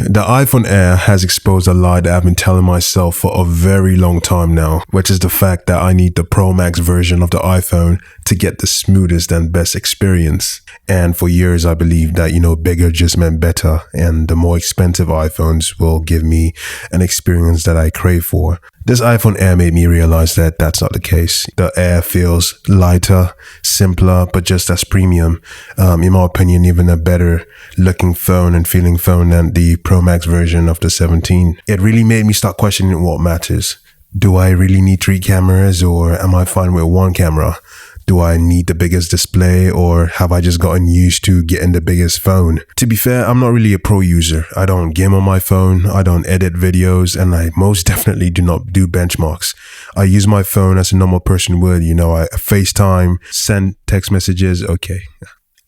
The iPhone Air has exposed a lie that I've been telling myself for a very long time now, which is the fact that I need the Pro Max version of the iPhone to get the smoothest and best experience. And for years, I believed that, bigger just meant better, and the more expensive iPhones will give me an experience that I crave for. This iPhone Air made me realize that that's not the case. The Air feels lighter, simpler, but just as premium. In my opinion, even a better looking phone and feeling phone than the Pro Max version of the 17. It really made me start questioning what matters. Do I really need 3 cameras, or am I fine with 1 camera? Do I need the biggest display, or have I just gotten used to getting the biggest phone? To be fair, I'm not really a pro user. I don't game on my phone, I don't edit videos, and I most definitely do not do benchmarks. I use my phone as a normal person would, I FaceTime, send text messages,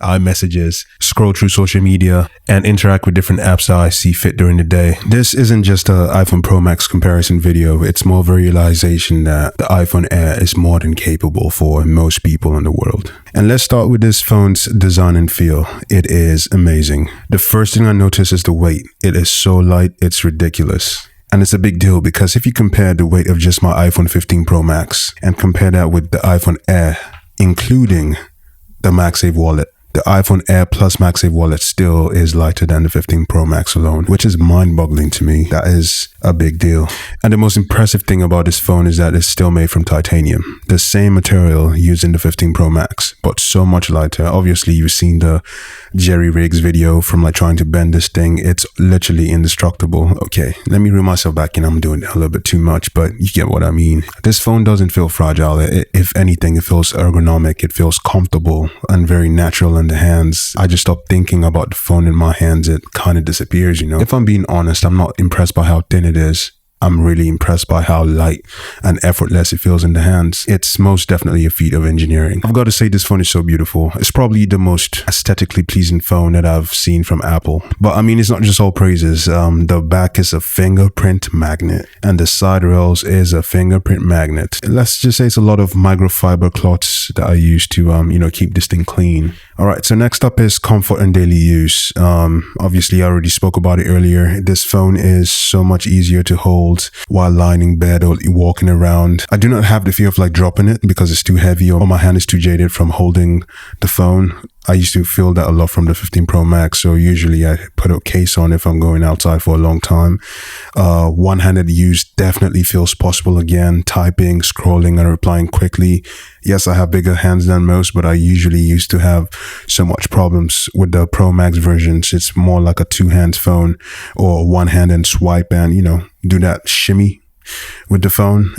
iMessages, scroll through social media, and interact with different apps that I see fit during the day. This isn't just an iPhone Pro Max comparison video, it's more of a realization that the iPhone Air is more than capable for most people in the world. And let's start with this phone's design and feel. It is amazing. The first thing I notice is the weight. It is so light, it's ridiculous. And it's a big deal because if you compare the weight of just my iPhone 15 Pro Max and compare that with the iPhone Air, including the MagSafe wallet, the iPhone Air plus MagSafe wallet still is lighter than the 15 Pro Max alone, which is mind-boggling to me. That is a big deal. And the most impressive thing about this phone is that it's still made from titanium, the same material used in the 15 Pro Max, but so much lighter. Obviously, you've seen the Jerry Riggs video from trying to bend this thing. It's literally indestructible. Okay, let me reel myself back in. I'm doing it a little bit too much, but you get what I mean. This phone doesn't feel fragile. If anything, it feels ergonomic. It feels comfortable and very natural in the hands. I just stopped thinking about the phone in my hands. It kind of disappears, If I'm being honest, I'm not impressed by how thin it is. I'm really impressed by how light and effortless it feels in the hands. It's most definitely a feat of engineering. I've got to say, this phone is so beautiful. It's probably the most aesthetically pleasing phone that I've seen from Apple. But it's not just all praises. The back is a fingerprint magnet and the side rails is a fingerprint magnet. Let's just say it's a lot of microfiber cloths that I use to, keep this thing clean. All right, so next up is comfort and daily use. Obviously, I already spoke about it earlier. This phone is so much easier to hold while lying in bed or walking around. I do not have the fear of dropping it because it's too heavy or my hand is too jaded from holding the phone. I used to feel that a lot from the 15 Pro Max, so usually I put a case on if I'm going outside for a long time. One-handed use definitely feels possible again, typing, scrolling, and replying quickly. Yes, I have bigger hands than most, but I usually used to have so much problems with the Pro Max versions. It's more like a two-hands phone or one hand and swipe and, do that shimmy with the phone.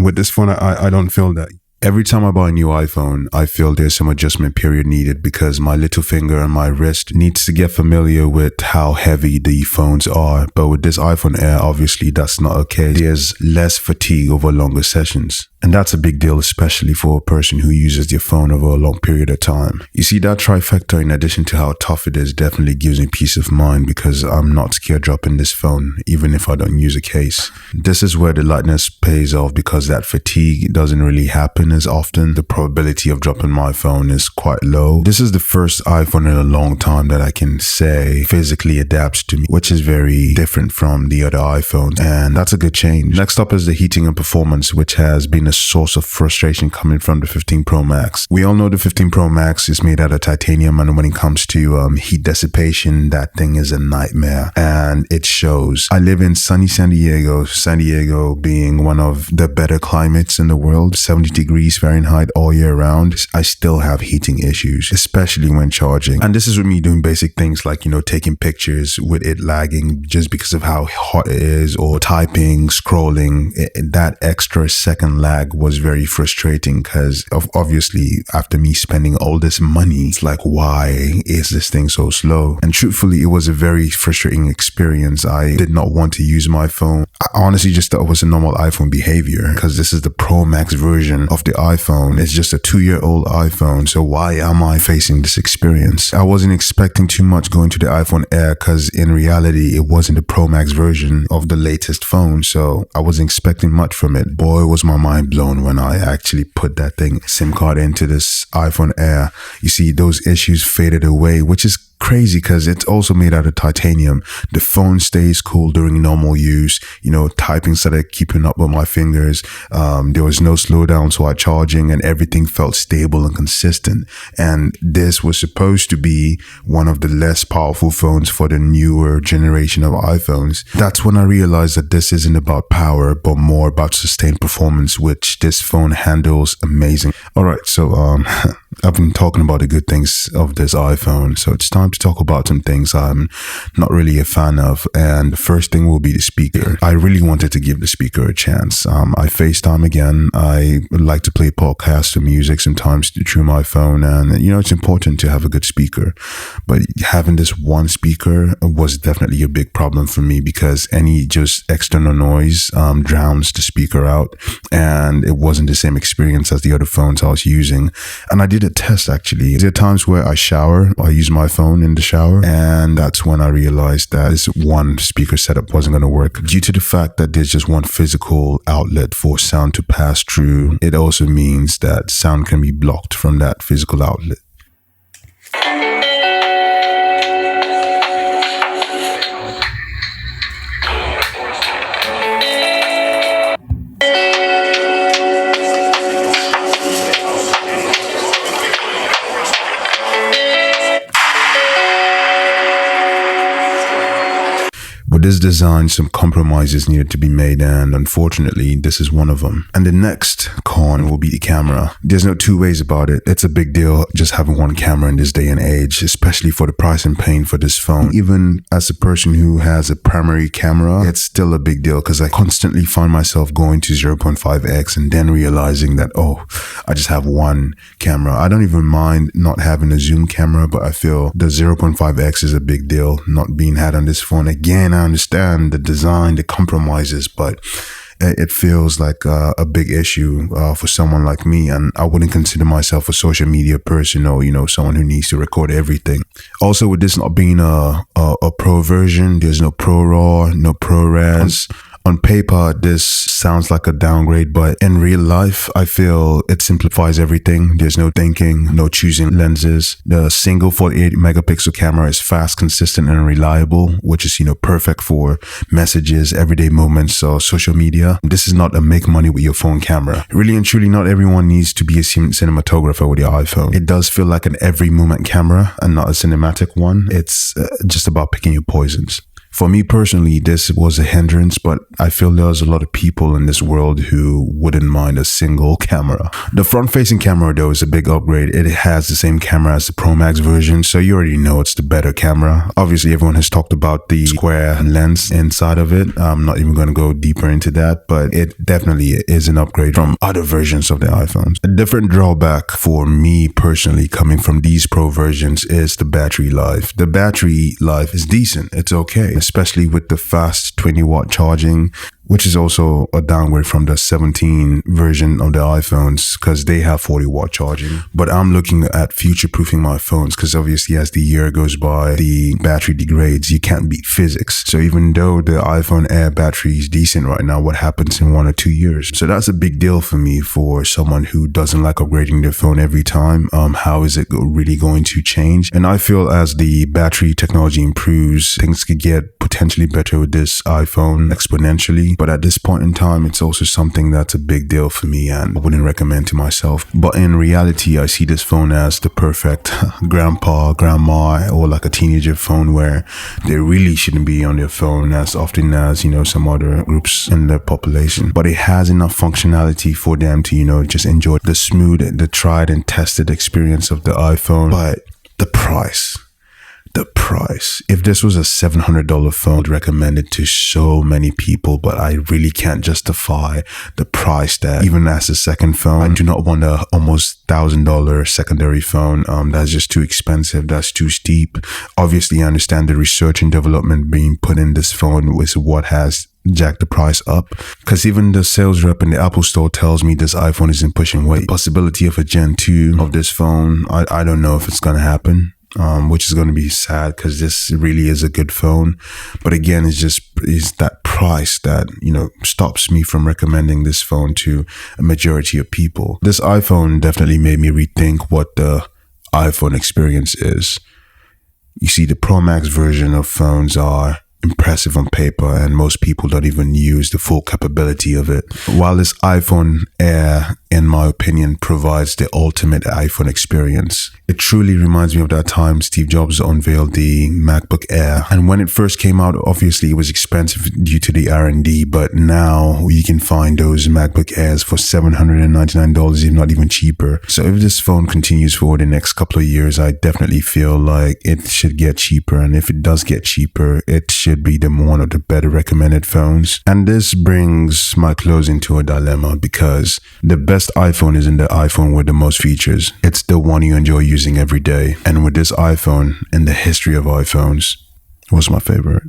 With this phone, I don't feel that. Every time I buy a new iPhone, I feel there's some adjustment period needed because my little finger and my wrist needs to get familiar with how heavy the phones are. But with this iPhone Air, obviously that's not okay. There's less fatigue over longer sessions. And that's a big deal, especially for a person who uses their phone over a long period of time. You see, that trifecta, in addition to how tough it is, definitely gives me peace of mind because I'm not scared dropping this phone, even if I don't use a case. This is where the lightness pays off because that fatigue doesn't really happen as often. The probability of dropping my phone is quite low. This is the first iPhone in a long time that I can say physically adapts to me, which is very different from the other iPhones. And that's a good change. Next up is the heating and performance, which has been a source of frustration coming from the 15 Pro Max. We all know the 15 Pro Max is made out of titanium, and when it comes to heat dissipation, that thing is a nightmare, and it shows. I live in sunny San Diego being one of the better climates in the world, 70 degrees Fahrenheit all year round. I still have heating issues, especially when charging. And this is with me doing basic things like, taking pictures with it lagging just because of how hot it is, or typing, scrolling. That extra second lag was very frustrating because obviously after me spending all this money, it's like, why is this thing so slow? And truthfully, it was a very frustrating experience. I did not want to use my phone. I honestly just thought it was a normal iPhone behavior because this is the Pro Max version of the iPhone. It's just a 2-year-old iPhone. So why am I facing this experience? I wasn't expecting too much going to the iPhone Air because in reality, it wasn't the Pro Max version of the latest phone. So I wasn't expecting much from it. Boy, was my mind blown when I actually put that SIM card into this iPhone Air. You see, those issues faded away, which is crazy because it's also made out of titanium. The phone stays cool during normal use. Typing started keeping up with my fingers. There was no slowdowns while charging, and everything felt stable and consistent. And this was supposed to be one of the less powerful phones for the newer generation of iPhones. That's when I realized that this isn't about power, but more about sustained performance, which this phone handles amazing. All right, so I've been talking about the good things of this iPhone, so it's time to talk about some things I'm not really a fan of. And the first thing will be the speaker. I really wanted to give the speaker a chance. I FaceTime again. I like to play podcasts or music sometimes through my phone, and it's important to have a good speaker. But having this one speaker was definitely a big problem for me because any just external noise drowns the speaker out, and it wasn't the same experience as the other phones I was using. And I did a test actually. There are times where I shower, I use my phone in the shower, and that's when I realized that this one speaker setup wasn't going to work. Due to the fact that there's just one physical outlet for sound to pass through, it also means that sound can be blocked from that physical outlet. With this design, some compromises needed to be made, and unfortunately, this is one of them. And the next con will be the camera. There's no two ways about it. It's a big deal just having one camera in this day and age, especially for the price I'm paying for this phone. Even as a person who has a primary camera, it's still a big deal because I constantly find myself going to 0.5x and then realizing that, I just have one camera. I don't even mind not having a zoom camera, but I feel the 0.5x is a big deal not being had on this phone. Again, I understand the design, the compromises, but it feels like a big issue for someone like me, and I wouldn't consider myself a social media person or someone who needs to record everything. Also, with this not being a pro version, there's no pro raw, no pro res. On paper, this sounds like a downgrade, but in real life, I feel it simplifies everything. There's no thinking, no choosing lenses. The single 48 megapixel camera is fast, consistent, and reliable, which is, perfect for messages, everyday moments, or social media. This is not a make money with your phone camera. Really and truly, not everyone needs to be a cinematographer with your iPhone. It does feel like an every moment camera and not a cinematic one. It's just about picking your poisons. For me personally, this was a hindrance, but I feel there's a lot of people in this world who wouldn't mind a single camera. The front-facing camera, though, is a big upgrade. It has the same camera as the Pro Max version, so you already know it's the better camera. Obviously, everyone has talked about the square lens inside of it. I'm not even going to go deeper into that, but it definitely is an upgrade from other versions of the iPhones. A different drawback for me personally coming from these Pro versions is the battery life. The battery life is decent. It's okay, especially with the fast 20-watt charging, which is also a downgrade from the 17 version of the iPhones because they have 40-watt charging. But I'm looking at future-proofing my phones because obviously as the year goes by, the battery degrades. You can't beat physics. So even though the iPhone Air battery is decent right now, what happens in 1 or 2 years? So that's a big deal for me for someone who doesn't like upgrading their phone every time. How is it really going to change? And I feel as the battery technology improves, things could get potentially better with this iPhone exponentially. But at this point in time, it's also something that's a big deal for me and I wouldn't recommend to myself. But in reality, I see this phone as the perfect grandpa, grandma, or like a teenager phone where they really shouldn't be on their phone as often as, some other groups in the population. But it has enough functionality for them to, just enjoy the smooth, the tried and tested experience of the iPhone. But the price. If this was a $700 phone, I'd recommend it to so many people, but I really can't justify the price that even as a second phone. I do not want a almost $1,000 secondary phone. That's just too expensive. That's too steep. Obviously, I understand the research and development being put in this phone is what has jack the price up, because even the sales rep in the Apple store tells me this iPhone isn't pushing weight. The possibility of a Gen 2 of this phone, I don't know if it's going to happen. Which is going to be sad because this really is a good phone. But again, it's that price that, stops me from recommending this phone to a majority of people. This iPhone definitely made me rethink what the iPhone experience is. You see, the Pro Max version of phones are impressive on paper, and most people don't even use the full capability of it. While this iPhone Air, in my opinion, provides the ultimate iPhone experience. It truly reminds me of that time Steve Jobs unveiled the MacBook Air. And when it first came out, obviously it was expensive due to the R&D, but now you can find those MacBook Airs for $799, if not even cheaper. So if this phone continues for the next couple of years, I definitely feel like it should get cheaper. And if it does get cheaper, it should be one of the better recommended phones. And this brings my closing to a dilemma, because the best iPhone isn't the iPhone with the most features. It's the one you enjoy using every day. And with this iPhone, in the history of iPhones, what's my favorite?